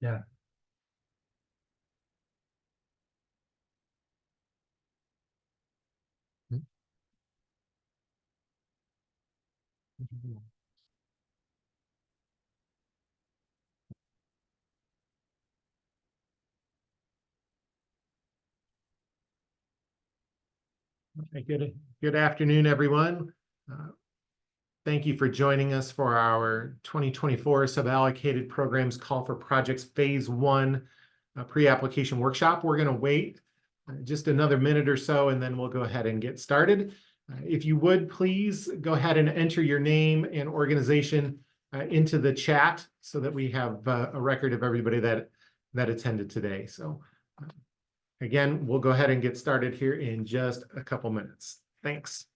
Yeah. Good afternoon, everyone. Thank you for joining us for our 2024 Suballocated Programs Call for Projects Phase 1 pre-application workshop. We're going to wait just another minute or so, and then we'll go ahead and get started. If you would, please go ahead and enter your name and organization into the chat so that we have a record of everybody that attended today. So again, we'll go ahead and get started here in just a couple minutes. Thanks.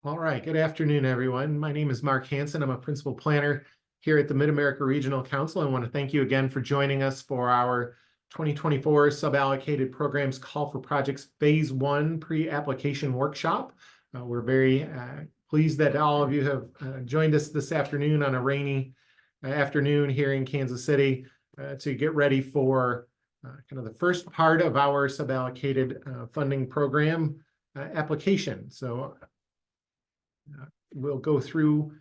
All right, good afternoon, everyone. My name is Mark Hansen. I'm a principal planner here at the Mid-America Regional Council. I want to thank you again for joining us for our 2024 Suballocated Programs Call for Projects Phase 1 pre-application workshop. We're very pleased that all of you have joined us this afternoon on a rainy afternoon here in Kansas City to get ready for kind of the first part of our suballocated funding program application. So we'll go through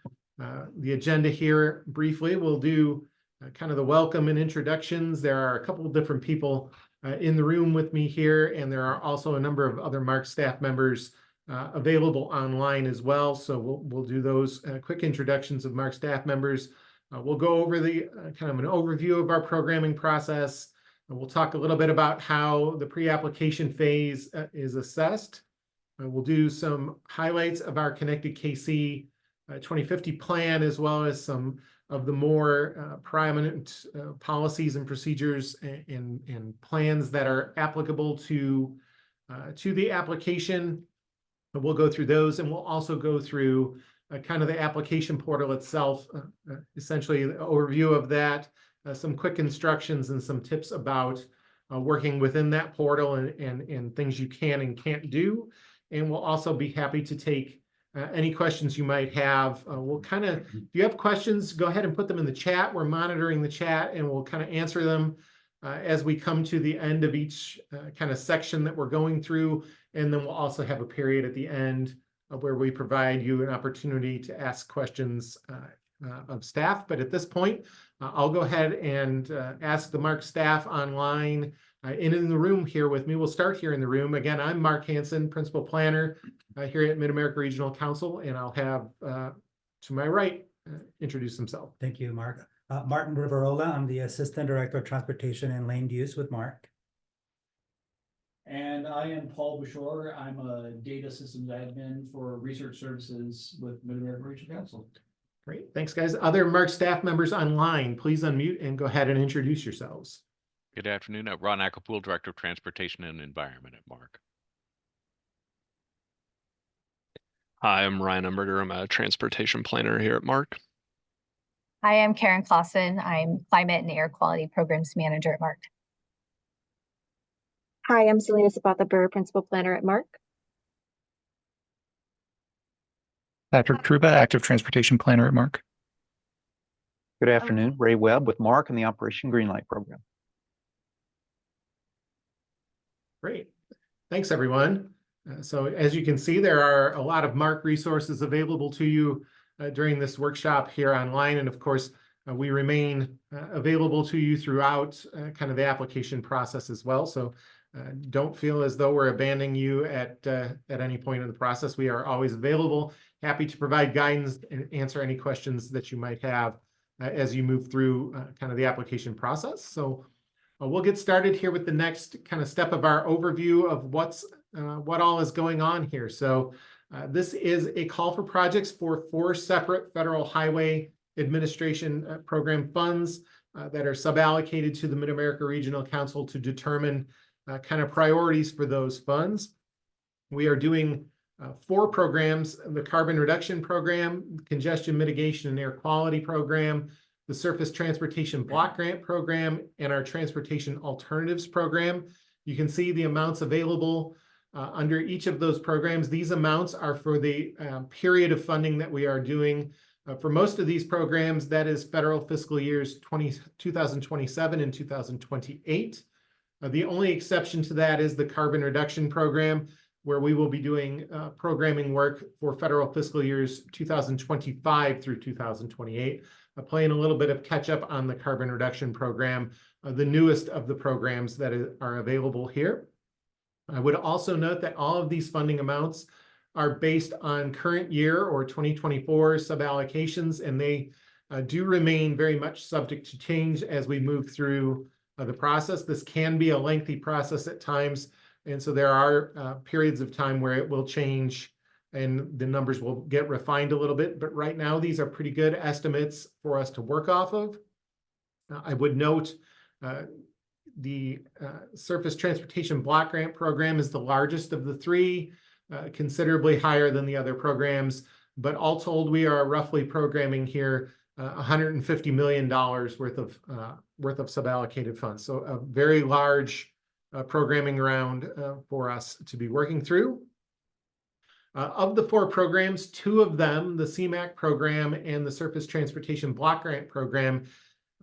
the agenda here briefly. We'll do kind of the welcome and introductions. There are a couple of different people in the room with me here, and there are also a number of other MARC staff members available online as well. So we'll do those quick introductions of MARC staff members. We'll go over the kind of an overview of our programming process. And we'll talk a little bit about how the pre-application phase is assessed. We'll do some highlights of our Connected KC 2050 plan, as well as some of the more prominent policies and procedures and plans that are applicable to the application. But we'll go through those, and we'll also go through kind of the application portal itself, essentially an overview of that, some quick instructions and some tips about working within that portal and things you can and can't do. And we'll also be happy to take any questions you might have. We'll kind of, if you have questions, go ahead and put them in the chat. We're monitoring the chat, and we'll kind of answer them as we come to the end of each kind of section that we're going through. And then we'll also have a period at the end where we provide you an opportunity to ask questions of staff. But at this point, I'll go ahead and ask the MARC staff online in the room here with me. We'll start here in the room. Again, I'm Mark Hansen, Principal Planner here at Mid-America Regional Council, and I'll have to my right introduce himself. Thank you, Mark. Martin Riverola. I'm the Assistant Director of Transportation and Land Use with MARC. And I am Paul Bouchard. I'm a data systems admin for research services with Mid-America Regional Council. Great, thanks, guys. Other MARC staff members online, please unmute and go ahead and introduce yourselves. Good afternoon. Ron Acapulco, Director of Transportation and Environment at MARC. Hi, I'm Ryan Umberger. I'm a transportation planner here at MARC. Hi, I'm Karen Clausen. I'm Climate and Air Quality Programs Manager at MARC. Hi, I'm Selena Zapata-Burr, Principal Planner at MARC. Patrick Truba, Active Transportation Planner at MARC. Good afternoon. Ray Webb with MARC and the Operation Greenlight program. Great. Thanks, everyone. So as you can see, there are a lot of MARC resources available to you during this workshop here online. And of course, we remain available to you throughout kind of the application process as well. So don't feel as though we're abandoning you at any point in the process. We are always available, happy to provide guidance and answer any questions that you might have as you move through kind of the application process. So we'll get started here with the next kind of step of our overview of what all is going on here. So this is a call for projects for 4 separate Federal Highway Administration program funds that are suballocated to the Mid-America Regional Council to determine kind of priorities for those funds. We are doing 4 programs: the Carbon Reduction Program, Congestion Mitigation and Air Quality Program, the Surface Transportation Block Grant Program, and our Transportation Alternatives Program. You can see the amounts available under each of those programs. These amounts are for the period of funding that we are doing. For most of these programs, that is federal fiscal years 2027 and 2028. The only exception to that is the Carbon Reduction Program, where we will be doing programming work for federal fiscal years 2025 through 2028, playing a little bit of catch up on the Carbon Reduction Program, the newest of the programs that are available here. I would also note that all of these funding amounts are based on current year or 2024 suballocations, and they do remain very much subject to change as we move through the process. This can be a lengthy process at times, and so there are periods of time where it will change and the numbers will get refined a little bit. But right now, these are pretty good estimates for us to work off of. I would note the Surface Transportation Block Grant Program is the largest of the 3, considerably higher than the other programs. But all told, we are roughly programming here $150 million worth of suballocated funds. So a very large programming round for us to be working through. Of the 4 programs, 2 of them, the CMAQ program and the Surface Transportation Block Grant Program,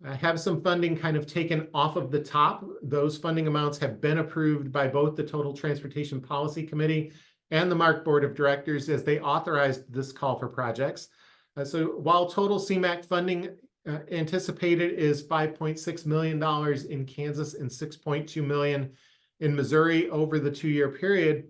have some funding kind of taken off of the top. Those funding amounts have been approved by both the Total Transportation Policy Committee and the MARC Board of Directors as they authorized this call for projects. So while total CMAQ funding anticipated is $5.6 million in Kansas and $6.2 million in Missouri over the 2-year period,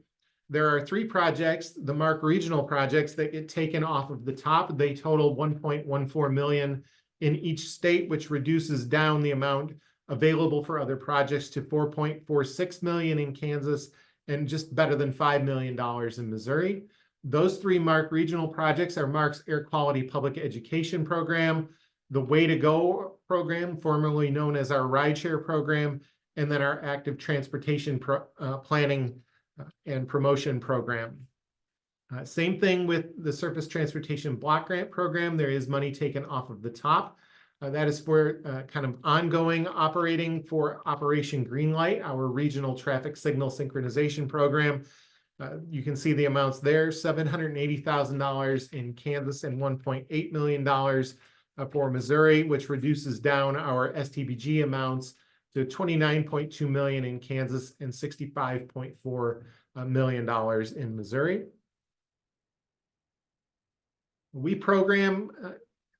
there are 3 projects, the MARC regional projects, that get taken off of the top. They total $1.14 million in each state, which reduces down the amount available for other projects to $4.46 million in Kansas and just better than $5 million in Missouri. Those 3 MARC regional projects are MARC's Air Quality Public Education Program, the Way to Go program, formerly known as our Rideshare program, and then our Active Transportation Planning and Promotion program. Same thing with the Surface Transportation Block Grant Program. There is money taken off of the top. That is for kind of ongoing operating for Operation Greenlight, our regional traffic signal synchronization program. You can see the amounts there, $780,000 in Kansas and $1.8 million for Missouri, which reduces down our STBG amounts to $29.2 million in Kansas and $65.4 million in Missouri. We program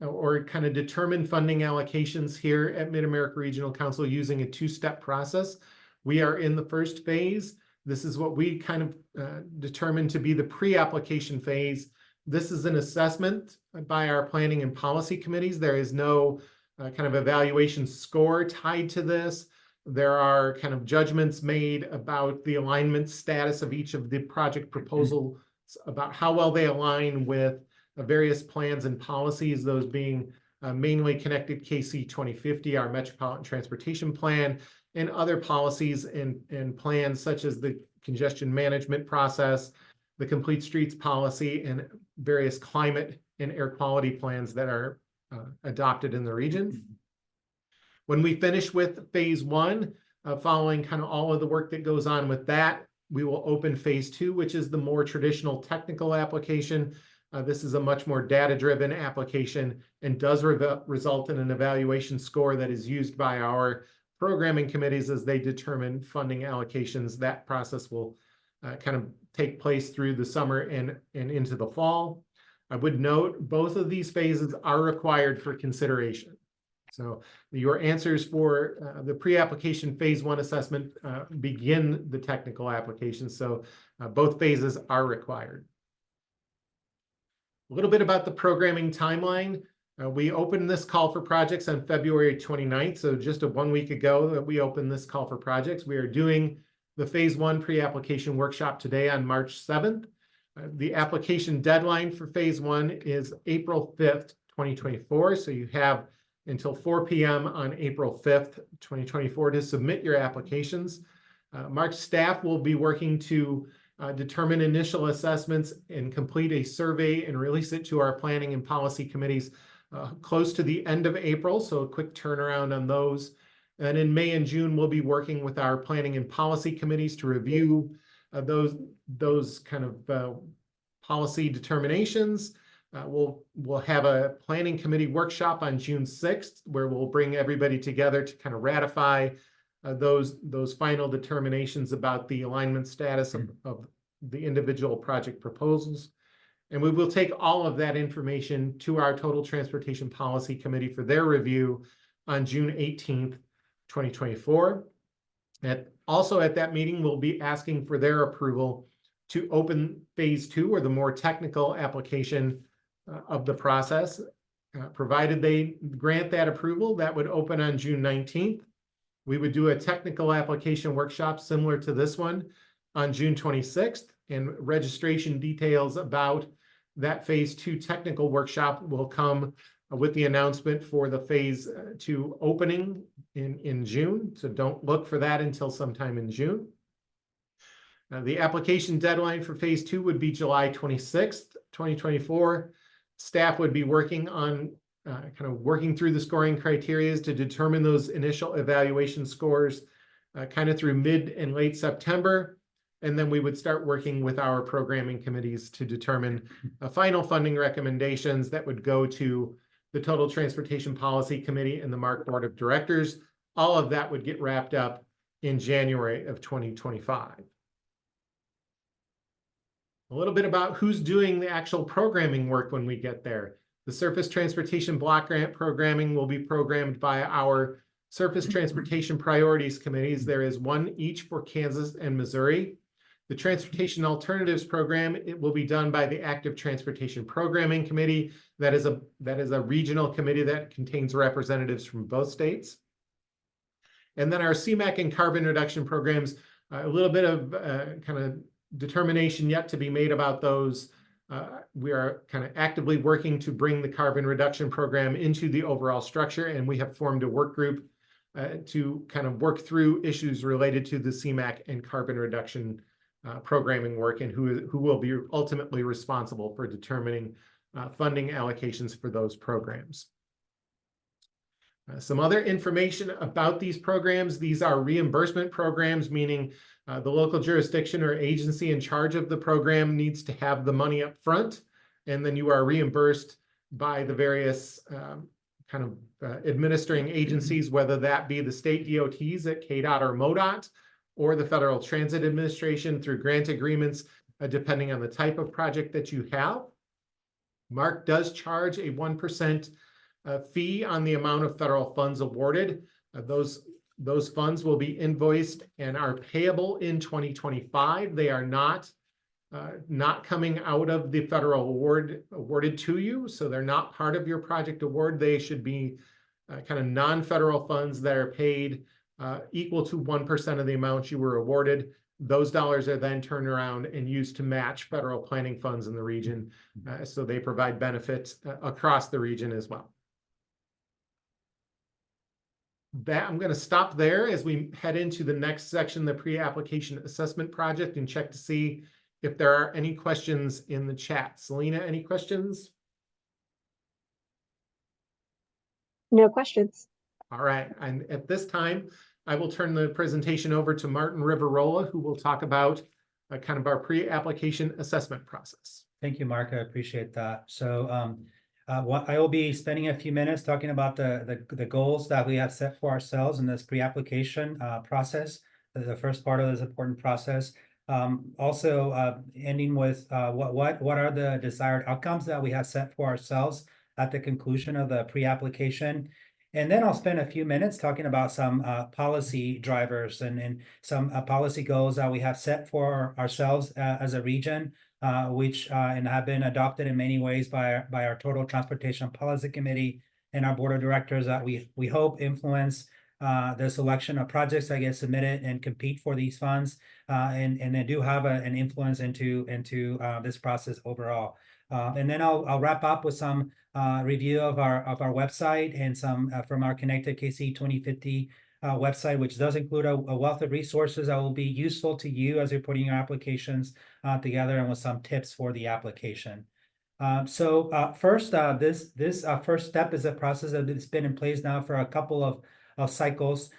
or kind of determine funding allocations here at Mid-America Regional Council using a 2-step process. We are in the first phase. This is what we kind of determined to be the pre-application phase. This is an assessment by our planning and policy committees. There is no kind of evaluation score tied to this. There are kind of judgments made about the alignment status of each of the project proposals, about how well they align with various plans and policies, those being mainly Connected KC 2050, our Metropolitan Transportation Plan, and other policies and plans such as the congestion management process, the Complete Streets policy, and various climate and air quality plans that are adopted in the region. When we finish with phase 1, following kind of all of the work that goes on with that, we will open phase 2, which is the more traditional technical application. This is a much more data-driven application and does result in an evaluation score that is used by our programming committees as they determine funding allocations. That process will kind of take place through the summer and into the fall. I would note both of these phases are required for consideration. So your answers for the pre-application phase 1 assessment begin the technical application. So both phases are required. A little bit about the programming timeline. We opened this call for projects on February 29th. So just 1 week ago that we opened this call for projects. We are doing the phase 1 pre-application workshop today on March 7th. The application deadline for phase 1 is April 5th, 2024. So you have until 4 p.m. on April 5th, 2024 to submit your applications. Mark's staff will be working to determine initial assessments and complete a survey and release it to our planning and policy committees close to the end of April. So a quick turnaround on those. And in May and June, we'll be working with our planning and policy committees to review those kind of policy determinations. We'll have a planning committee workshop on June 6th, where we'll bring everybody together to kind of ratify those final determinations about the alignment status of the individual project proposals. And we will take all of that information to our Total Transportation Policy Committee for their review on June 18th, 2024. Also at that meeting, we'll be asking for their approval to open phase 2, or the more technical application of the process. Provided they grant that approval, that would open on June 19th. We would do a technical application workshop similar to this one on June 26th, and registration details about that phase 2 technical workshop will come with the announcement for the phase 2 opening in June. So don't look for that until sometime in June. The application deadline for phase 2 would be July 26th, 2024. Staff would be working on working through the scoring criteria to determine those initial evaluation scores kind of through mid and late September. And then we would start working with our programming committees to determine final funding recommendations that would go to the Total Transportation Policy Committee and the MARC Board of Directors. All of that would get wrapped up in January of 2025. A little bit about who's doing the actual programming work when we get there. The Surface Transportation Block Grant programming will be programmed by our Surface Transportation Priorities Committees. There is one each for Kansas and Missouri. The Transportation Alternatives Program, it will be done by the Active Transportation Programming Committee. That is a regional committee that contains representatives from both states. And then our CMAQ and carbon reduction programs, a little bit of kind of determination yet to be made about those. We are kind of actively working to bring the carbon reduction program into the overall structure, and we have formed a work group to kind of work through issues related to the CMAQ and carbon reduction programming work, and who will be ultimately responsible for determining funding allocations for those programs. Some other information about these programs. These are reimbursement programs, meaning the local jurisdiction or agency in charge of the program needs to have the money up front, and then you are reimbursed by the various administering agencies, whether that be the state DOTs at KDOT or MoDOT, or the Federal Transit Administration through grant agreements, depending on the type of project that you have. MARC does charge a 1% fee on the amount of federal funds awarded. Those funds will be invoiced and are payable in 2025. They are not coming out of the federal award awarded to you, so they're not part of your project award. They should be kind of non-federal funds that are paid equal to 1% of the amount you were awarded. Those dollars are then turned around and used to match federal planning funds in the region. So they provide benefits across the region as well. I'm going to stop there as we head into the next section, the pre-application assessment project, and check to see if there are any questions in the chat. Selena, any questions? No questions. All right, and at this time, I will turn the presentation over to Martin Riverola, who will talk about kind of our pre-application assessment process. Thank you, Mark. I appreciate that. So I will be spending a few minutes talking about the goals that we have set for ourselves in this pre-application process. The first part of this important process. Also, ending with what are the desired outcomes that we have set for ourselves at the conclusion of the pre-application. And then I'll spend a few minutes talking about some policy drivers and some policy goals that we have set for ourselves as a region, which and have been adopted in many ways by our Total Transportation Policy Committee and our board of directors that we hope influence the selection of projects that get submitted and compete for these funds, and they do have an influence into this process overall. And then I'll wrap up with some review of our website and some from our Connected KC 2050 website, which does include a wealth of resources that will be useful to you as you're putting your applications together, and with some tips for the application. First, this first step is a process that's been in place now for a couple of cycles.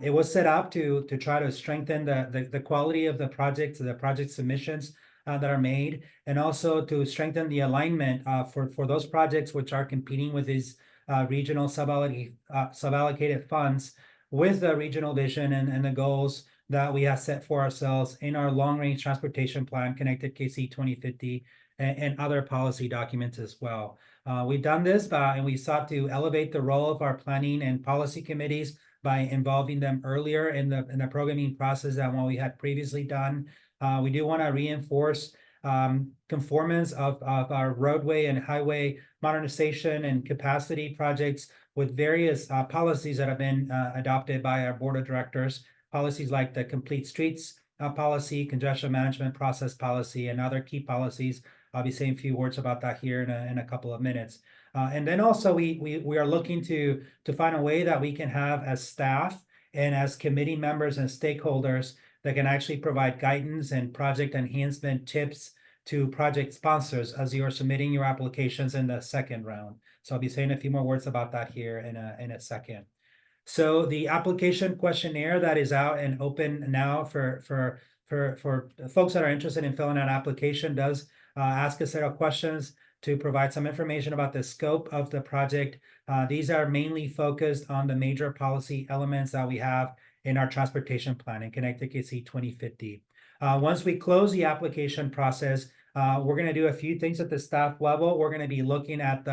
It was set up to try to strengthen the quality of the project submissions that are made, and also to strengthen the alignment for those projects which are competing with these regional suballocated funds with the regional vision and the goals that we have set for ourselves in our long-range transportation plan, Connected KC 2050, and other policy documents as well. We've done this and we sought to elevate the role of our planning and policy committees by involving them earlier in the programming process than what we had previously done. We do want to reinforce conformance of our roadway and highway modernization and capacity projects with various policies that have been adopted by our board of directors. Policies like the Complete Streets policy, congestion management process policy, and other key policies. I'll be saying a few words about that here in a couple of minutes. And then also we are looking to find a way that we can have as staff and as committee members and stakeholders that can actually provide guidance and project enhancement tips to project sponsors as you are submitting your applications in the second round. So I'll be saying a few more words about that here in a second. So the application questionnaire that is out and open now for folks that are interested in filling out an application does ask a set of questions to provide some information about the scope of the project. These are mainly focused on the major policy elements that we have in our transportation plan in Connected KC 2050. Once we close the application process, we're going to do a few things at the staff level. We're going to be looking at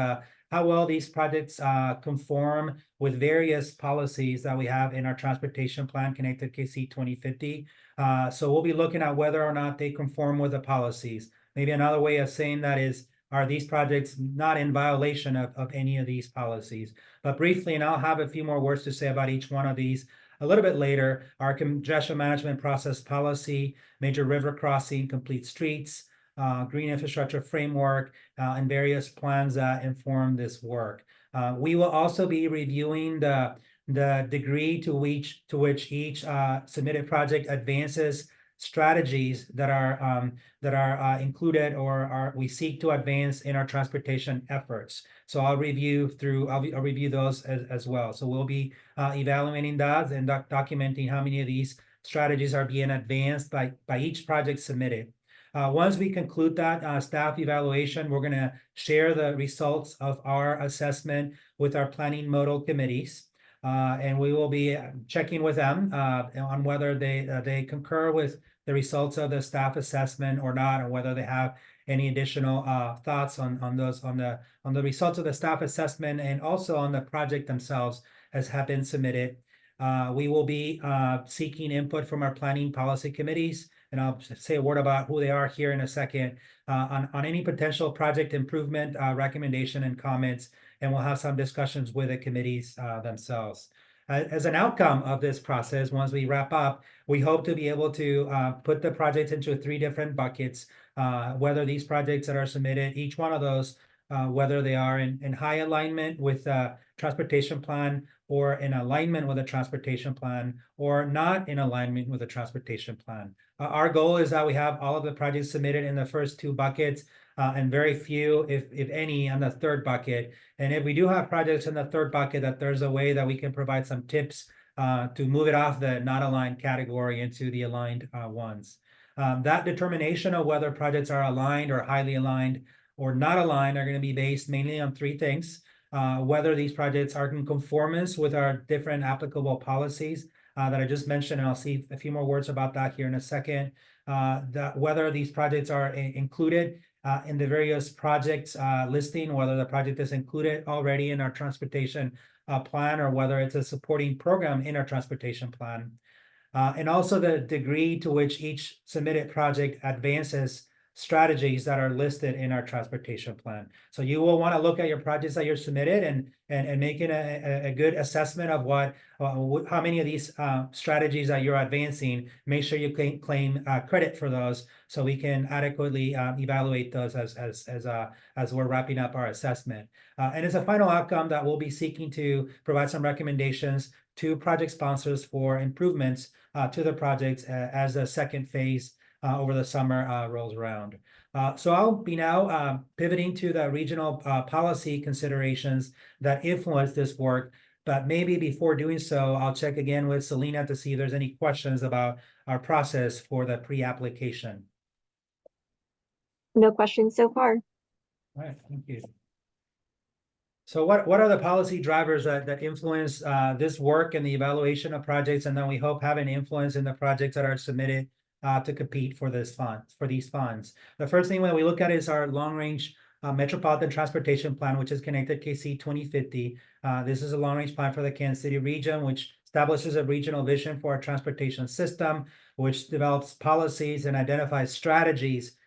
how well these projects conform with various policies that we have in our transportation plan, Connected KC 2050. So we'll be looking at whether or not they conform with the policies. Maybe another way of saying that is, are these projects not in violation of any of these policies? But briefly, and I'll have a few more words to say about each one of these a little bit later, our congestion management process policy, major river crossing, complete streets, green infrastructure framework, and various plans that inform this work. We will also be reviewing the degree to which each submitted project advances strategies that are included or we seek to advance in our transportation efforts. So I'll review those as well. So we'll be evaluating that and documenting how many of these strategies are being advanced by each project submitted. Once we conclude that staff evaluation, we're going to share the results of our assessment with our planning modal committees. And we will be checking with them on whether they concur with the results of the staff assessment or not, or whether they have any additional thoughts on the results of the staff assessment and also on the project themselves as have been submitted. We will be seeking input from our planning policy committees, and I'll say a word about who they are here in a second, on any potential project improvement recommendation and comments, and we'll have some discussions with the committees themselves. As an outcome of this process, once we wrap up, we hope to be able to put the projects into 3 different buckets, whether these projects that are submitted, each one of those, whether they are in high alignment with the transportation plan or in alignment with a transportation plan or not in alignment with a transportation plan. Our goal is that we have all of the projects submitted in the first 2 buckets, and very few, if any, on the 3rd bucket. And if we do have projects in the 3rd bucket, that there's a way that we can provide some tips to move it off the not aligned category into the aligned ones. That determination of whether projects are aligned or highly aligned or not aligned are going to be based mainly on 3 things. Whether these projects are in conformance with our different applicable policies that I just mentioned, and I'll see a few more words about that here in a second. that whether these projects are included in the various projects listing, whether the project is included already in our transportation plan, or whether it's a supporting program in our transportation plan. And also the degree to which each submitted project advances strategies that are listed in our transportation plan. So you will want to look at your projects that you're submitted and making a good assessment of how many of these strategies that you're advancing. Make sure you claim credit for those, so we can adequately evaluate those as we're wrapping up our assessment. And as a final outcome, that we'll be seeking to provide some recommendations to project sponsors for improvements to the projects as the second phase over the summer rolls around. So I'll be now pivoting to the regional policy considerations that influence this work. But maybe before doing so, I'll check again with Selena to see if there's any questions about our process for the pre-application. No questions so far. All right, thank you. So what are the policy drivers that influence this work and the evaluation of projects, and then we hope have an influence in the projects that are submitted to compete for these funds? The first thing that we look at is our long-range Metropolitan Transportation Plan, which is connected KC 2050. This is a long-range plan for the Kansas City region, which establishes a regional vision for our transportation system, which develops policies and identifies strategies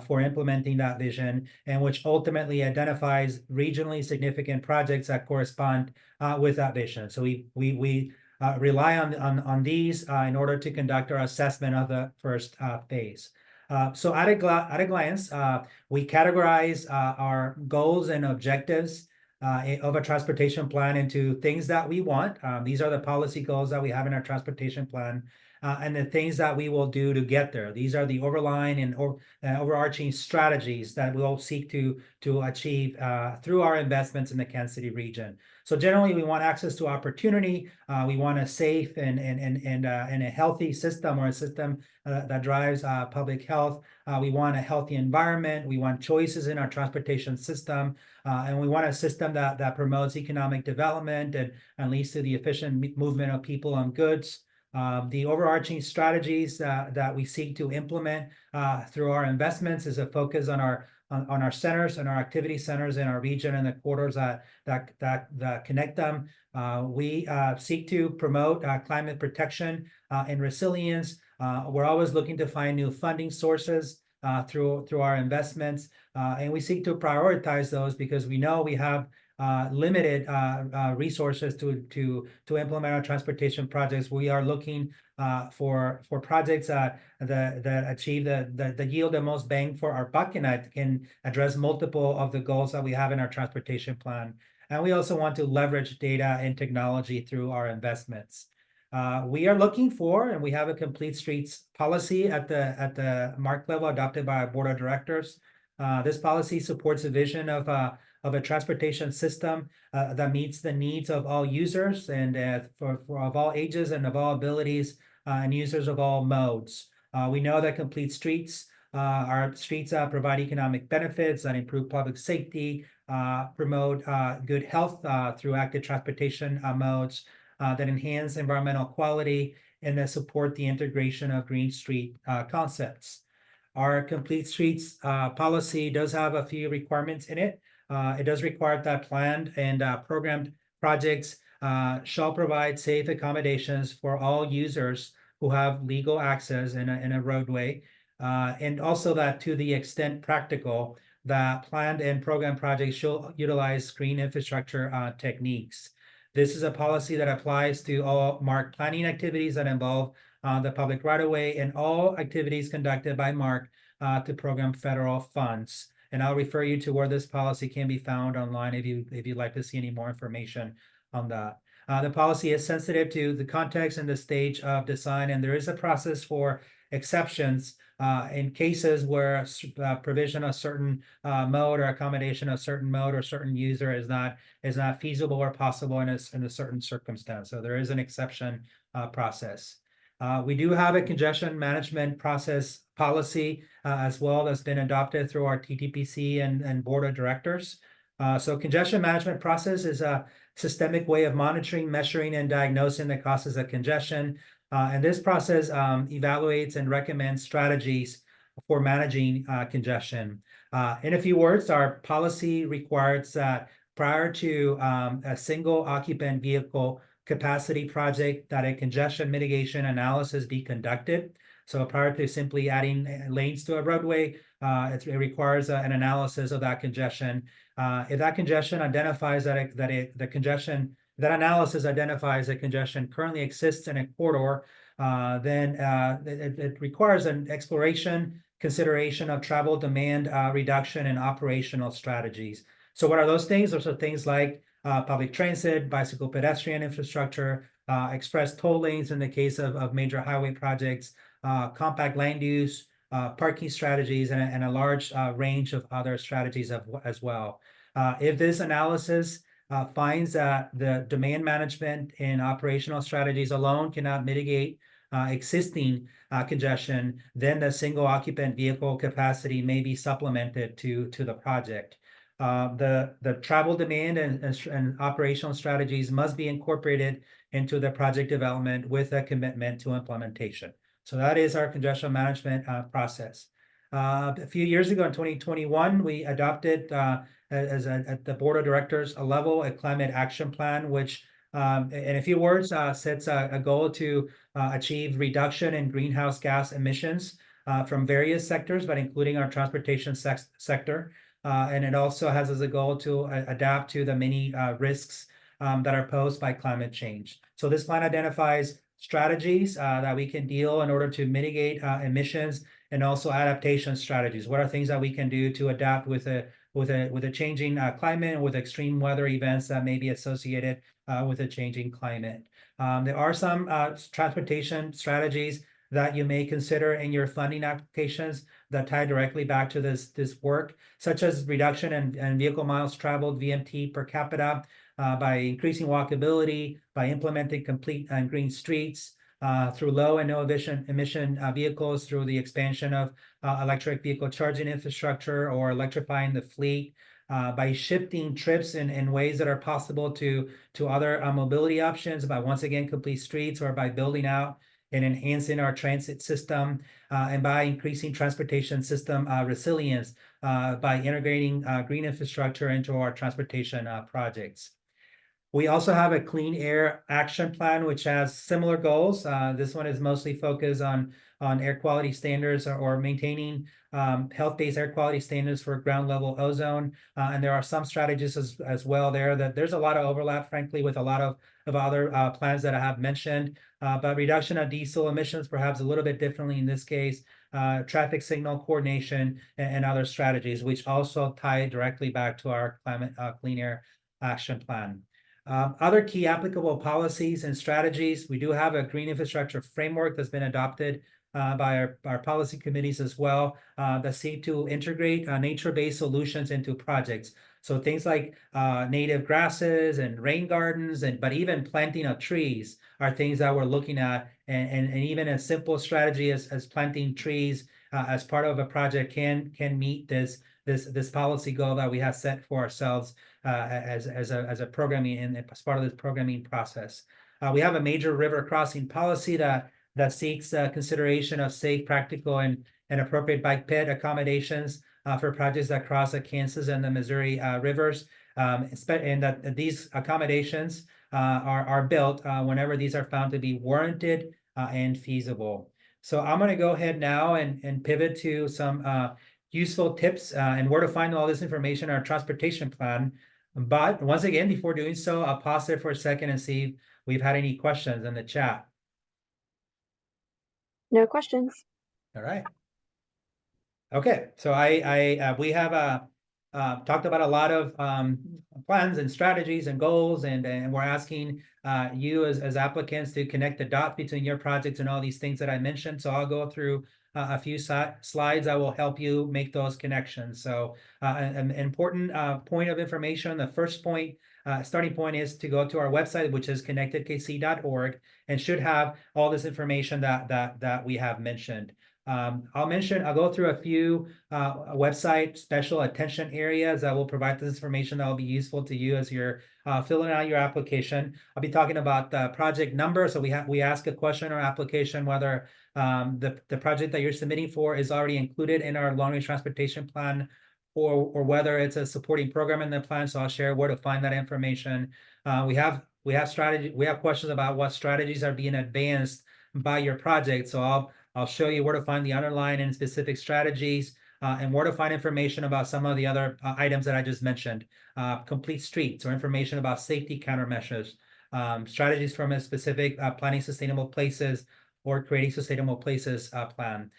for implementing that vision, and which ultimately identifies regionally significant projects that correspond with that vision. So we rely on these in order to conduct our assessment of the first phase. So at a glance, we categorize our goals and objectives of a transportation plan into things that we want. These are the policy goals that we have in our transportation plan. And the things that we will do to get there. These are the overlying and overarching strategies that we'll seek to achieve through our investments in the Kansas City region. So generally, we want access to opportunity. We want a safe and a healthy system, or a system that drives public health. We want a healthy environment. We want choices in our transportation system. And we want a system that promotes economic development and leads to the efficient movement of people and goods. The overarching strategies that we seek to implement through our investments is a focus on our centers and our activity centers in our region and the corridors that connect them. We seek to promote climate protection and resilience. We're always looking to find new funding sources through our investments, and we seek to prioritize those because we know we have limited resources to implement our transportation projects. We are looking for projects that achieve the yield the most bang for our buck, and that can address multiple of the goals that we have in our transportation plan. And we also want to leverage data and technology through our investments. We are looking for, and we have a complete streets policy at the MARC level adopted by our board of directors. This policy supports a vision of a transportation system that meets the needs of all users and of all ages and of all abilities and users of all modes. We know that complete streets, our streets provide economic benefits that improve public safety, promote good health through active transportation modes that enhance environmental quality, and that support the integration of green street concepts. Our complete streets policy does have a few requirements in it. It does require that planned and programmed projects shall provide safe accommodations for all users who have legal access in a roadway, and also that to the extent practical, that planned and programmed projects should utilize green infrastructure techniques. This is a policy that applies to all MARC planning activities that involve the public right-of-way and all activities conducted by MARC to program federal funds. And I'll refer you to where this policy can be found online if you'd like to see any more information on that. The policy is sensitive to the context and the stage of design, and there is a process for exceptions in cases where provision of certain mode or accommodation of certain mode or certain user is not feasible or possible in a certain circumstance. So there is an exception process. We do have a congestion management process policy as well that's been adopted through our TTPC and board of directors. So congestion management process is a systemic way of monitoring, measuring, and diagnosing the causes of congestion. And this process evaluates and recommends strategies for managing congestion. In a few words, our policy requires that prior to a single occupant vehicle capacity project, that a congestion mitigation analysis be conducted. So prior to simply adding lanes to a roadway, it requires an analysis of that congestion. If that congestion identifies that analysis identifies that congestion currently exists in a corridor, then it requires an exploration, consideration of travel demand reduction and operational strategies. So what are those things? Those are things like public transit, bicycle pedestrian infrastructure, express toll lanes in the case of major highway projects, compact land use, parking strategies, and a large range of other strategies as well. If this analysis finds that the demand management and operational strategies alone cannot mitigate existing congestion, then the single occupant vehicle capacity may be supplemented to the project. The travel demand and operational strategies must be incorporated into the project development with a commitment to implementation. So that is our congestion management process. A few years ago in 2021, we adopted at the board of directors a climate action plan, which in a few words sets a goal to achieve reduction in greenhouse gas emissions from various sectors, but including our transportation sector. And it also has as a goal to adapt to the many risks that are posed by climate change. So this plan identifies strategies that we can deal in order to mitigate emissions, and also adaptation strategies. What are things that we can do to adapt with a changing climate, with extreme weather events that may be associated with a changing climate? There are some transportation strategies that you may consider in your funding applications that tie directly back to this work, such as reduction in vehicle miles traveled, VMT per capita, by increasing walkability, by implementing complete and green streets, through low and no emission vehicles, through the expansion of electric vehicle charging infrastructure, or electrifying the fleet, by shifting trips in ways that are possible to other mobility options, by once again complete streets, or by building out and enhancing our transit system, and by increasing transportation system resilience, by integrating green infrastructure into our transportation projects. We also have a clean air action plan, which has similar goals. This one is mostly focused on air quality standards, or maintaining health-based air quality standards for ground level ozone. And there are some strategies as well there that there's a lot of overlap, frankly, with a lot of other plans that I have mentioned. But reduction of diesel emissions, perhaps a little bit differently in this case, traffic signal coordination, and other strategies, which also tie directly back to our climate clean air action plan. Other key applicable policies and strategies, we do have a green infrastructure framework that's been adopted by our policy committees as well, that seek to integrate nature-based solutions into projects. So things like native grasses and rain gardens, but even planting of trees are things that we're looking at, and even a simple strategy as planting trees as part of a project can meet this policy goal that we have set for ourselves as a programming, and as part of this programming process. We have a major river crossing policy that seeks consideration of safe, practical, and appropriate bike ped accommodations for projects that cross the Kansas and the Missouri rivers, and that these accommodations are built whenever these are found to be warranted and feasible. So I'm going to go ahead now and pivot to some useful tips and where to find all this information in our transportation plan. But once again, before doing so, I'll pause there for a second and see if we've had any questions in the chat. No questions. All right. Okay, so we have talked about a lot of plans and strategies and goals, and we're asking you as applicants to connect the dots between your projects and all these things that I mentioned. So I'll go through a few slides that will help you make those connections. So an important point of information, the first point, starting point, is to go to our website, which is connectedkc.org, and should have all this information that we have mentioned. I'll go through a few website special attention areas that will provide this information that will be useful to you as you're filling out your application. I'll be talking about the project number. So we ask a question or application whether the project that you're submitting for is already included in our long-range transportation plan, or whether it's a supporting program in the plan. So I'll share where to find that information. We have questions about what strategies are being advanced by your project. So I'll show you where to find the underlying and specific strategies, and where to find information about some of the other items that I just mentioned. Complete streets, or information about safety countermeasures, strategies from a specific planning sustainable places or creating sustainable places plan.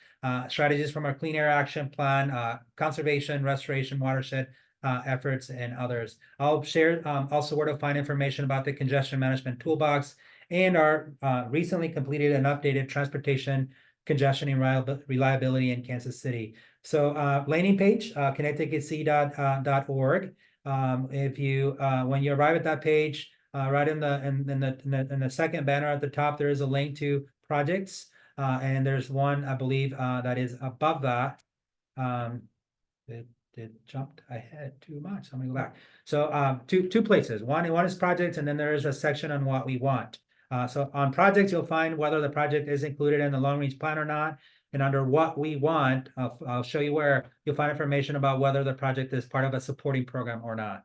Strategies from our Clean Air Action Plan, conservation, restoration, watershed efforts, and others. I'll share also where to find information about the congestion management toolbox and our recently completed and updated transportation congestion and reliability in Kansas City. So landing page, connecticutc.org. If you when you arrive at that page, right in the second banner at the top, there is a link to projects, and there's one, I believe, that is above that. It jumped ahead too much. So I'm gonna go back. So two places. One is projects, and then there is a section on what we want. So on projects, you'll find whether the project is included in the long-range plan or not. And under what we want, I'll show you where you'll find information about whether the project is part of a supporting program or not.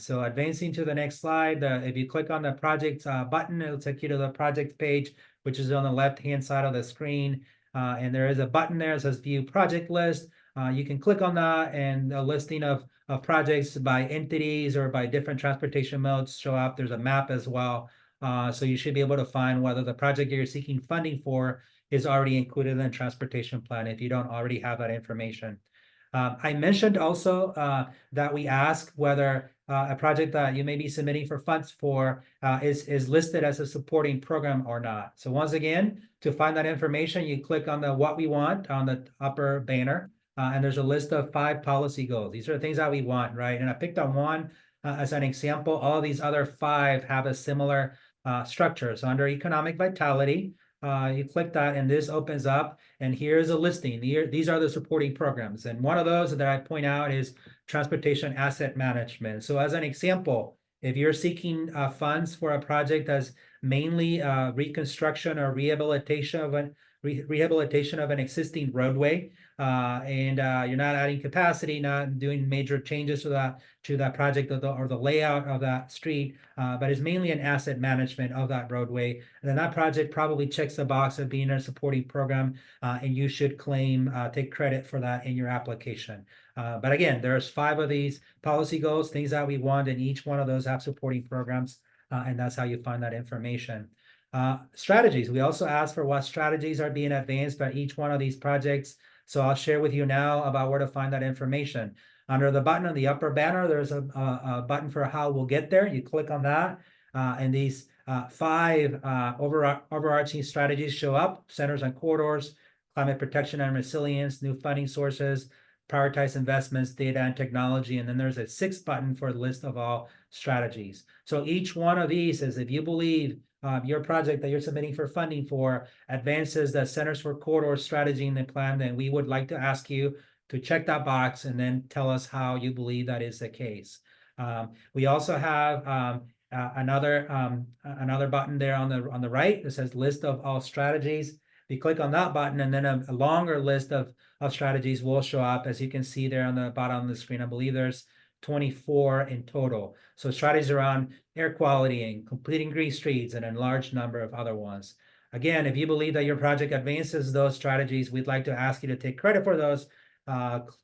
So advancing to the next slide, if you click on the project button, it'll take you to the project page, which is on the left-hand side of the screen. And there is a button there that says View Project List. You can click on that, and a listing of projects by entities or by different transportation modes show up. There's a map as well. So you should be able to find whether the project you're seeking funding for is already included in the transportation plan if you don't already have that information. I mentioned also that we ask whether a project that you may be submitting for funds for is listed as a supporting program or not. So once again, to find that information, you click on the What We Want on the upper banner, and there's a list of 5 policy goals. These are the things that we want, right? And I picked on one as an example. All of these other 5 have a similar structure. So under economic vitality, you click that, and this opens up, and here's a listing. These are the supporting programs. And one of those that I point out is transportation asset management. So as an example, if you're seeking funds for a project that's mainly reconstruction or rehabilitation of an existing roadway, and you're not adding capacity, not doing major changes to that project or the layout of that street, but it's mainly an asset management of that roadway. And then that project probably checks the box of being a supporting program, and you should take credit for that in your application. But again, there's 5 of these policy goals, things that we want, and each one of those have supporting programs, and that's how you find that information. Strategies. We also ask for what strategies are being advanced by each one of these projects. So I'll share with you now about where to find that information. Under the button on the upper banner, there's a button for how we'll get there. You click on that, and these 5 overarching strategies show up: centers on corridors, climate protection and resilience, new funding sources, prioritize investments, data and technology, and then there's a 6th button for the list of all strategies. So each one of these is, if you believe your project that you're submitting for funding for advances the Centers for Corridor strategy in the plan, then we would like to ask you to check that box and then tell us how you believe that is the case. We also have another button there on the right that says List of All Strategies. You click on that button, and then a longer list of strategies will show up, as you can see there on the bottom of the screen. I believe there's 24 in total. So strategies around air quality and completing green streets, and a large number of other ones. Again, if you believe that your project advances those strategies, we'd like to ask you to take credit for those.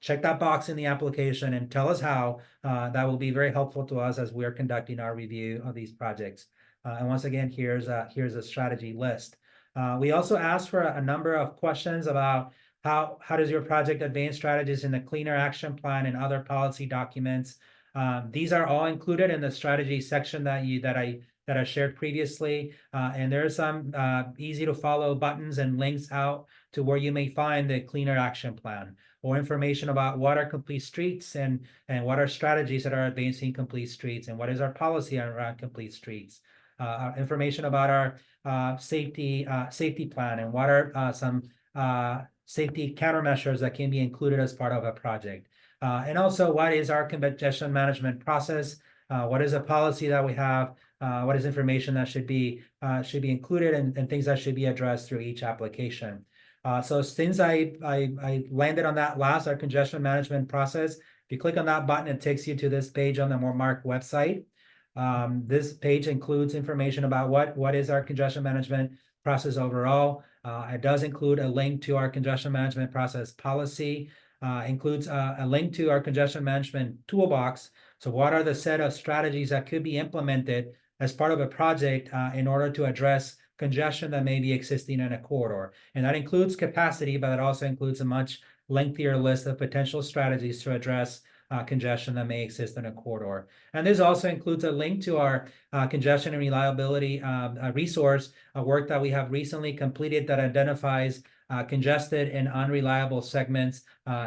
Check that box in the application and tell us how. That will be very helpful to us as we're conducting our review of these projects. And once again, here's a strategy list. We also asked for a number of questions about how does your project advance strategies in the Clean Air Action Plan and other policy documents. These are all included in the strategy section that I shared previously, and there are some easy to follow buttons and links out to where you may find the Clean Air Action Plan, or information about what are complete streets and what are strategies that are advancing complete streets, and what is our policy around complete streets. Information about our safety plan, and what are some safety countermeasures that can be included as part of a project. And also, what is our congestion management process? What is a policy that we have? What is information that should be included, and things that should be addressed through each application. So since I landed on that last, our congestion management process, if you click on that button, it takes you to this page on the MARC website. This page includes information about what is our congestion management process overall. It does include a link to our congestion management process policy, includes a link to our congestion management toolbox. So what are the set of strategies that could be implemented as part of a project in order to address congestion that may be existing in a corridor? And that includes capacity, but it also includes a much lengthier list of potential strategies to address congestion that may exist in a corridor. And this also includes a link to our congestion and reliability resource, a work that we have recently completed that identifies congested and unreliable segments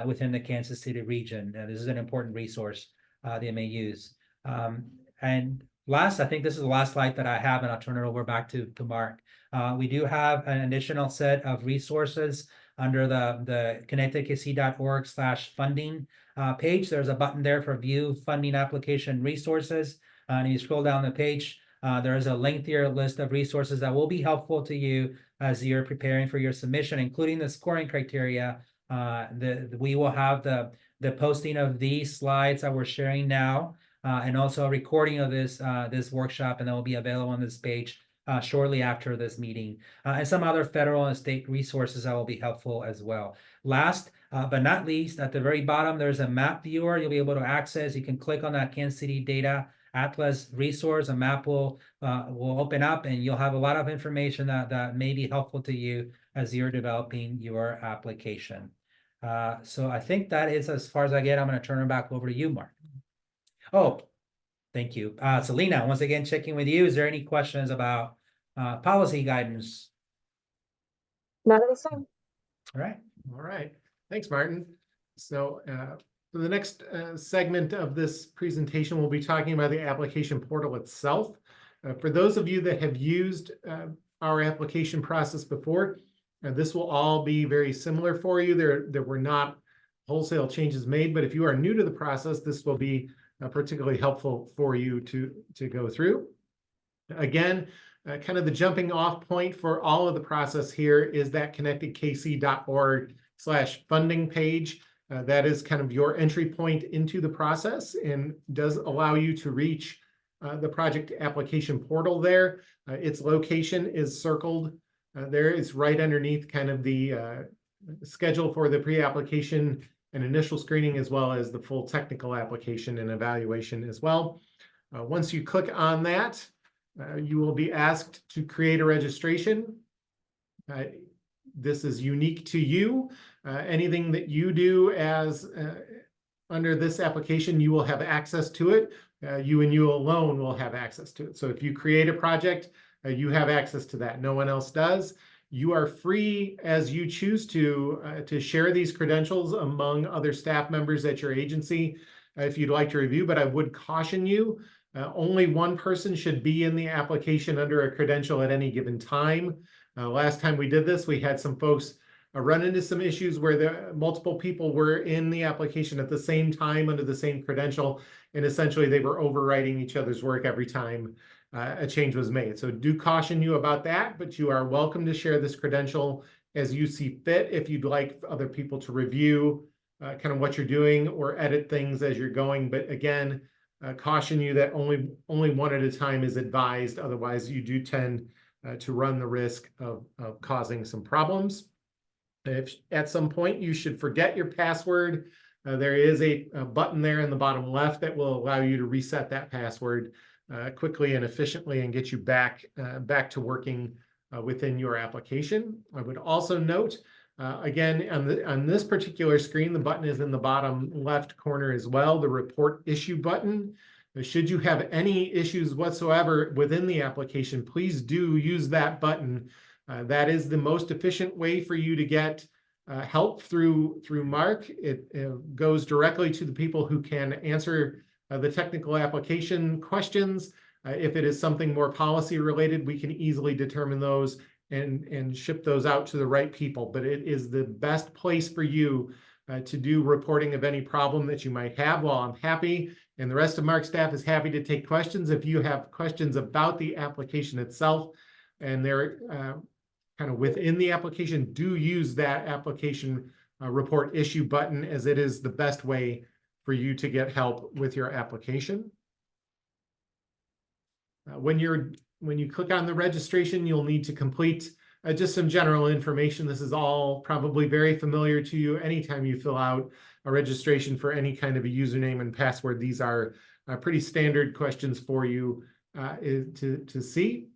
within the Kansas City region. This is an important resource they may use. And last, I think this is the last slide that I have, and I'll turn it over back to Mark. We do have an additional set of resources under the connectedkc.org/funding page. There's a button there for view funding application resources. And you scroll down the page, there is a lengthier list of resources that will be helpful to you as you're preparing for your submission, including the scoring criteria. We will have the posting of these slides that we're sharing now, and also a recording of this workshop, and that will be available on this page shortly after this meeting, and some other federal and state resources that will be helpful as well. Last but not least, at the very bottom, there's a map viewer you'll be able to access. You can click on that Kansas City Data Atlas resource. A map will open up, and you'll have a lot of information that may be helpful to you as you're developing your application. So I think that is as far as I get. I'm going to turn it back over to you, Mark. Oh, thank you. Selena, once again, checking with you. Is there any questions about policy guidance? None of this time. All right. All right. Thanks, Martin. So for the next segment of this presentation, we'll be talking about the application portal itself. For those of you that have used our application process before, this will all be very similar for you. There were not wholesale changes made, but if you are new to the process, this will be particularly helpful for you to go through. Again, kind of the jumping off point for all of the process here is that connectedkc.org/funding page. That is kind of your entry point into the process and does allow you to reach the project application portal there. Its location is circled there. It's right underneath kind of the schedule for the pre-application and initial screening, as well as the full technical application and evaluation as well. Once you click on that, you will be asked to create a registration. This is unique to you. Anything that you do as under this application, you will have access to it. You and you alone will have access to it. So if you create a project, you have access to that. No one else does. You are free as you choose to share these credentials among other staff members at your agency if you'd like to review, but I would caution you, only one person should be in the application under a credential at any given time. Last time we did this, we had some folks run into some issues where multiple people were in the application at the same time under the same credential, and essentially they were overwriting each other's work every time a change was made. So do caution you about that, but you are welcome to share this credential as you see fit if you'd like other people to review kind of what you're doing or edit things as you're going. But again, caution you that only one at a time is advised. Otherwise, you do tend to run the risk of causing some problems. If at some point you should forget your password, there is a button there in the bottom left that will allow you to reset that password quickly and efficiently and get you back to working within your application. I would also note, again, on this particular screen, the button is in the bottom left corner as well, the report issue button. Should you have any issues whatsoever within the application, please do use that button. That is the most efficient way for you to get help through MARC. It goes directly to the people who can answer the technical application questions. If it is something more policy related, we can easily determine those and ship those out to the right people. But it is the best place for you to do reporting of any problem that you might have. While I'm happy, and the rest of Mark's staff is happy to take questions, if you have questions about the application itself and they're kind of within the application, do use that application report issue button, as it is the best way for you to get help with your application. When you click on the registration, you'll need to complete just some general information. This is all probably very familiar to you. Anytime you fill out a registration for any kind of a username and password, these are pretty standard questions for you to see.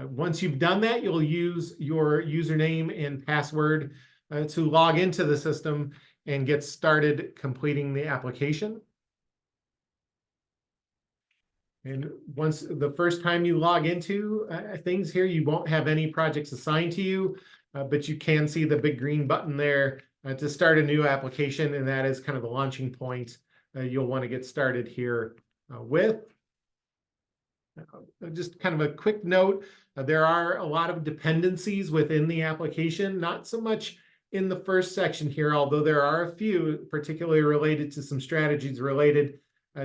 Once you've done that, you'll use your username and password to log into the system and get started completing the application. And once the first time you log into things here, you won't have any projects assigned to you, but you can see the big green button there to start a new application, and that is kind of the launching point you'll want to get started here with. Just kind of a quick note, there are a lot of dependencies within the application, not so much in the first section here, although there are a few particularly related to some strategies related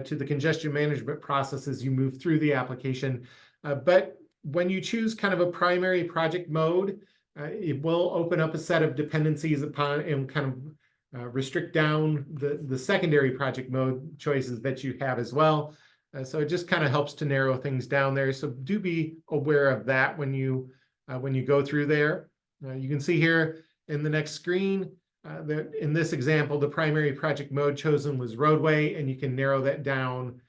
to the congestion management process as you move through the application. But when you choose kind of a primary project mode, it will open up a set of dependencies upon and kind of restrict down the secondary project mode choices that you have as well. So it just kind of helps to narrow things down there. So do be aware of that when you go through there. You can see here in the next screen, in this example, the primary project mode chosen was roadway, and you can narrow that down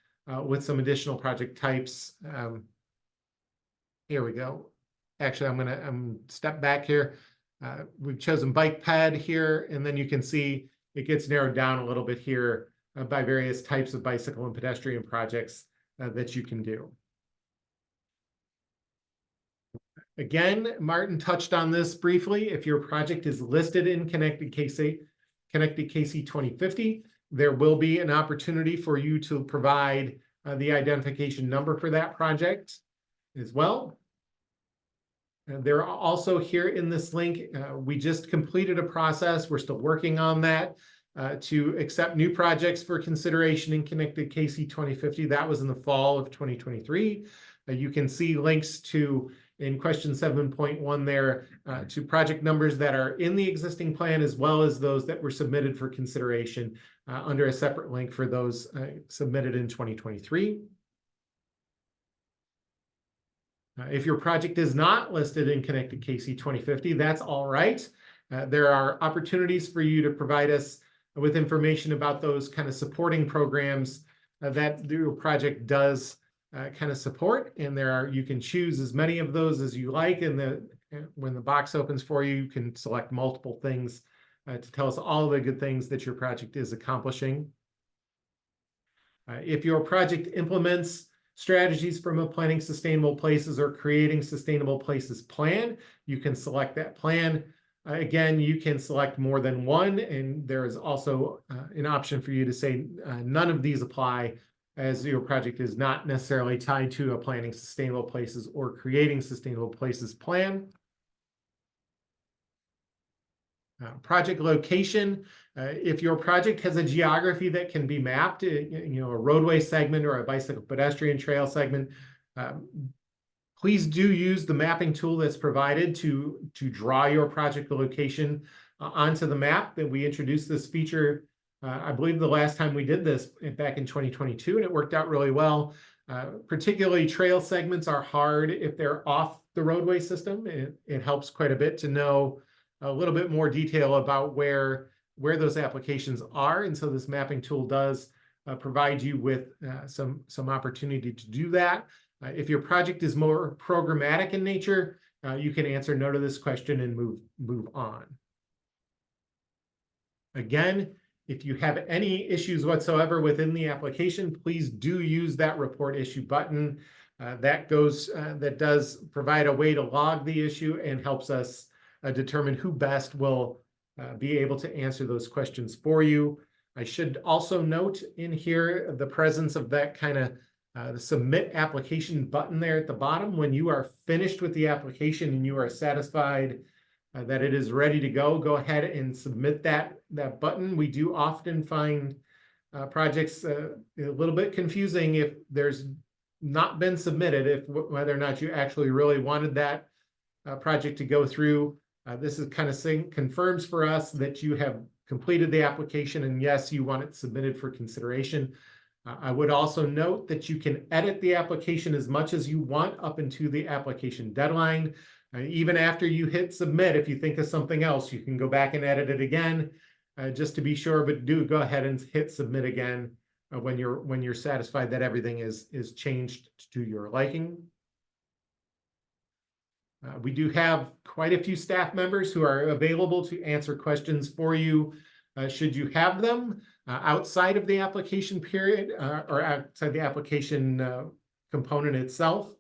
with some additional project types. Here we go. Actually, I'm step back here. We've chosen bike ped here, and then you can see it gets narrowed down a little bit here by various types of bicycle and pedestrian projects that you can do. Again, Martin touched on this briefly. If your project is listed in Connected KC 2050, there will be an opportunity for you to provide the identification number for that project as well. There are also here in this link, we just completed a process. We're still working on that to accept new projects for consideration in Connected KC 2050. That was in the fall of 2023. You can see links to, in question 7.1 there, to project numbers that are in the existing plan, as well as those that were submitted for consideration under a separate link for those submitted in 2023. If your project is not listed in Connected KC 2050, that's all right. There are opportunities for you to provide us with information about those kind of supporting programs that your project does kind of support. And you can choose as many of those as you like. And when the box opens for you, you can select multiple things to tell us all the good things that your project is accomplishing. If your project implements strategies from a Planning Sustainable Places or Creating Sustainable Places plan, you can select that plan. Again, you can select more than one, and there is also an option for you to say none of these apply, as your project is not necessarily tied to a Planning Sustainable Places or Creating Sustainable Places plan. Project location. If your project has a geography that can be mapped, a roadway segment or a bicycle pedestrian trail segment, please do use the mapping tool that's provided to draw your project location onto the map. That we introduced this feature, I believe the last time we did this back in 2022, and it worked out really well. Particularly trail segments are hard if they're off the roadway system. It helps quite a bit to know a little bit more detail about where those applications are. And so this mapping tool does provide you with some opportunity to do that. If your project is more programmatic in nature, you can answer no to this question and move on. Again, if you have any issues whatsoever within the application, please do use that report issue button. That does provide a way to log the issue and helps us determine who best will be able to answer those questions for you. I should also note in here the presence of that kind of the submit application button there at the bottom. When you are finished with the application and you are satisfied that it is ready to go ahead and submit that button. We do often find projects a little bit confusing if there's not been submitted, if whether or not you actually really wanted that project to go through. This is kind of confirms for us that you have completed the application and yes, you want it submitted for consideration. I would also note that you can edit the application as much as you want up into the application deadline. Even after you hit submit, if you think of something else, you can go back and edit it again just to be sure, but do go ahead and hit submit again when you're satisfied that everything is changed to your liking. We do have quite a few staff members who are available to answer questions for you should you have them outside of the application period or outside the application component itself.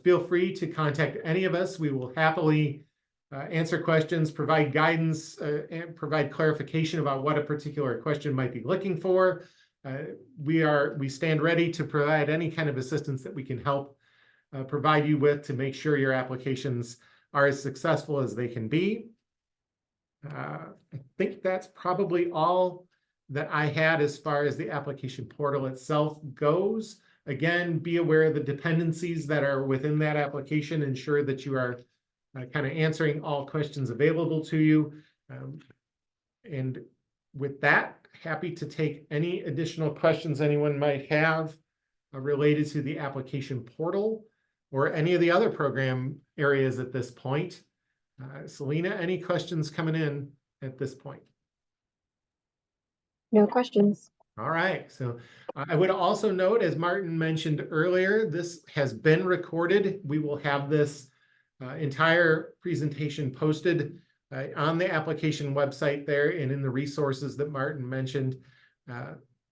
Feel free to contact any of us. We will happily answer questions, provide guidance, and provide clarification about what a particular question might be looking for. We stand ready to provide any kind of assistance that we can help provide you with to make sure your applications are as successful as they can be. I think that's probably all that I had as far as the application portal itself goes. Again, be aware of the dependencies that are within that application. Ensure that you are kind of answering all questions available to you. And with that, happy to take any additional questions anyone might have related to the application portal or any of the other program areas at this point. Selena, any questions coming in at this point? No questions. All right, so I would also note, as Martin mentioned earlier, this has been recorded. We will have this entire presentation posted on the application website there and in the resources that Martin mentioned,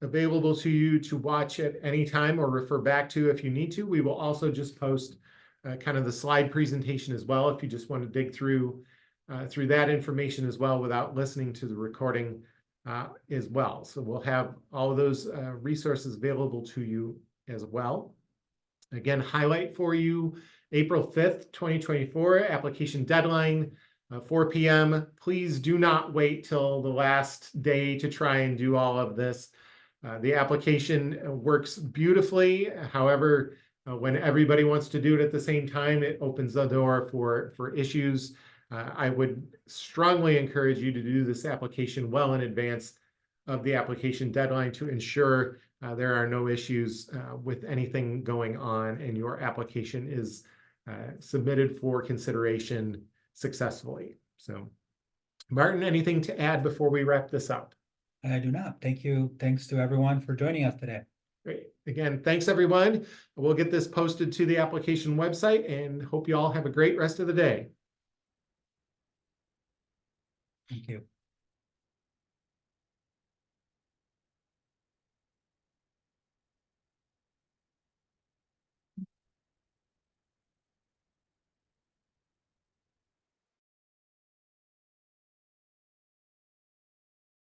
available to you to watch at any time or refer back to if you need to. We will also just post kind of the slide presentation as well if you just want to dig through that information as well without listening to the recording as well. So we'll have all of those resources available to you as well. Again, highlight for you, April 5th, 2024, application deadline, 4 p.m. Please do not wait till the last day to try and do all of this. The application works beautifully. However, when everybody wants to do it at the same time, it opens the door for issues. I would strongly encourage you to do this application well in advance of the application deadline to ensure there are no issues with anything going on and your application is submitted for consideration successfully. So, Martin, anything to add before we wrap this up? I do not. Thank you. Thanks to everyone for joining us today. Great. Again, thanks everyone. We'll get this posted to the application website and hope you all have a great rest of the day. Thank you.